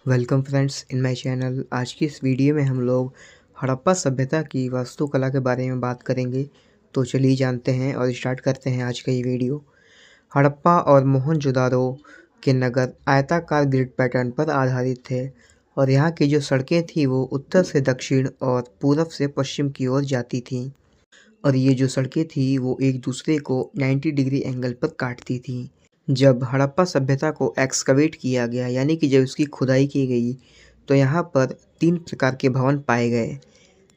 Welcome friends in my channel. आज की इस वीडियो में हम लोग हड़प्पा सभ्यता की वास्तुकला के बारे में बात करेंगे। तो चलिए जानते हैं और स्टार्ट करते हैं आज का ये वीडियो। हड़प्पा और मोहनजोदाड़ो के नगर आयताकार ग्रिड पैटर्न पर आधारित थे और यहाँ की जो सड़कें थी वो उत्तर से दक्षिण और पूरब से पश्चिम की ओर जाती थीं। और ये जो सड़कें थी वो एक दूसरे को 90 डिग्री एंगल पर काटती थी। जब हड़प्पा सभ्यता को एक्सकवेट किया गया यानी कि जब इसकी खुदाई की गई तो यहाँ पर 3 प्रकार के भवन पाए गए।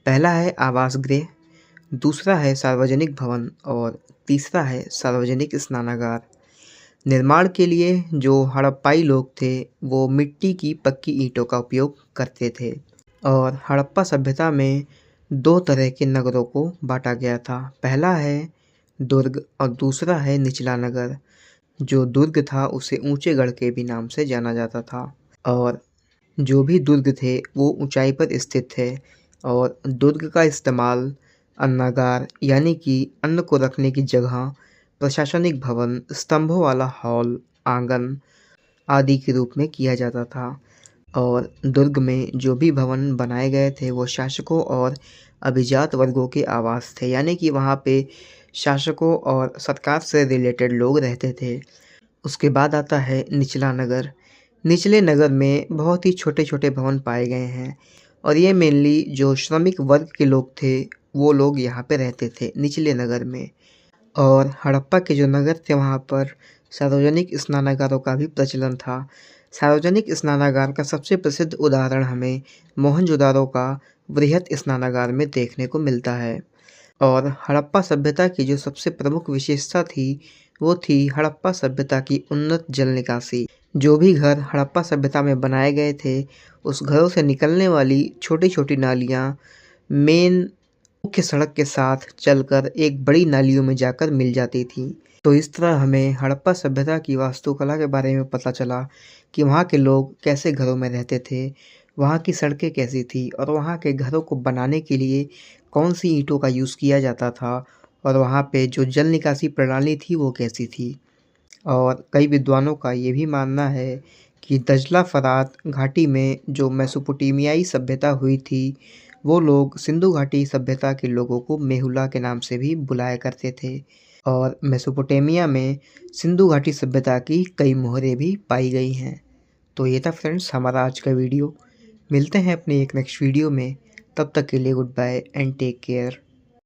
पहला है आवास गृह, दूसरा है सार्वजनिक भवन और तीसरा है सार्वजनिक स्नानागार। निर्माण के लिए जो हड़प्पाई लोग थे वो मिट्टी की पक्की ईंटों का उपयोग करते थे। और हड़प्पा सभ्यता में 2 तरह के नगरों को बांटा गया था। पहला है दुर्ग और दूसरा है निचला नगर। जो दुर्ग था उसे ऊंचे गढ़ के भी नाम से जाना जाता था और जो भी दुर्ग थे वो ऊंचाई पर स्थित थे। और दुर्ग का इस्तेमाल अन्नागार यानी कि अन्न को रखने की जगह, प्रशासनिक भवन, स्तंभों वाला हॉल, आंगन आदि के रूप में किया जाता था। और दुर्ग में जो भी भवन बनाए गए थे वो शासकों और अभिजात वर्गों के आवास थे, यानी कि वहाँ पे शासकों और सरकार से रिलेटेड लोग रहते थे। उसके बाद आता है निचला नगर। निचले नगर में बहुत ही छोटे छोटे भवन पाए गए हैं और ये मेनली जो श्रमिक वर्ग के लोग थे वो लोग यहाँ पे रहते थे निचले नगर में। और हड़प्पा के जो नगर थे वहाँ पर सार्वजनिक स्नानागारों का भी प्रचलन था। सार्वजनिक स्नानागार का सबसे प्रसिद्ध उदाहरण हमें मोहनजोदाड़ो का वृहत स्नानागार में देखने को मिलता है। और हड़प्पा सभ्यता की जो सबसे प्रमुख विशेषता थी वो थी हड़प्पा सभ्यता की उन्नत जल निकासी। जो भी घर हड़प्पा सभ्यता में बनाए गए थे उस घरों से निकलने वाली छोटी छोटी नालियाँ मेन मुख्य सड़क के साथ चलकर एक बड़ी नालियों में जाकर मिल जाती थी। तो इस तरह हमें हड़प्पा सभ्यता की वास्तुकला के बारे में पता चला कि वहाँ के लोग कैसे घरों में रहते थे, वहाँ की सड़कें कैसी थी और वहाँ के घरों को बनाने के लिए कौन सी ईंटों का यूज़ किया जाता था और वहाँ पे जो जल निकासी प्रणाली थी वो कैसी थी। और कई विद्वानों का ये भी मानना है कि दजला फरात घाटी में जो मेसोपोटामियाई सभ्यता हुई थी वो लोग सिंधु घाटी सभ्यता के लोगों को मेहुला के नाम से भी बुलाया करते थे। और मेसोपोटामिया में सिंधु घाटी सभ्यता की कई मोहरें भी पाई गई हैं। तो ये था फ्रेंड्स हमारा आज का वीडियो। मिलते हैं अपने एक नेक्स्ट वीडियो में, तब तक के लिए goodbye and take care.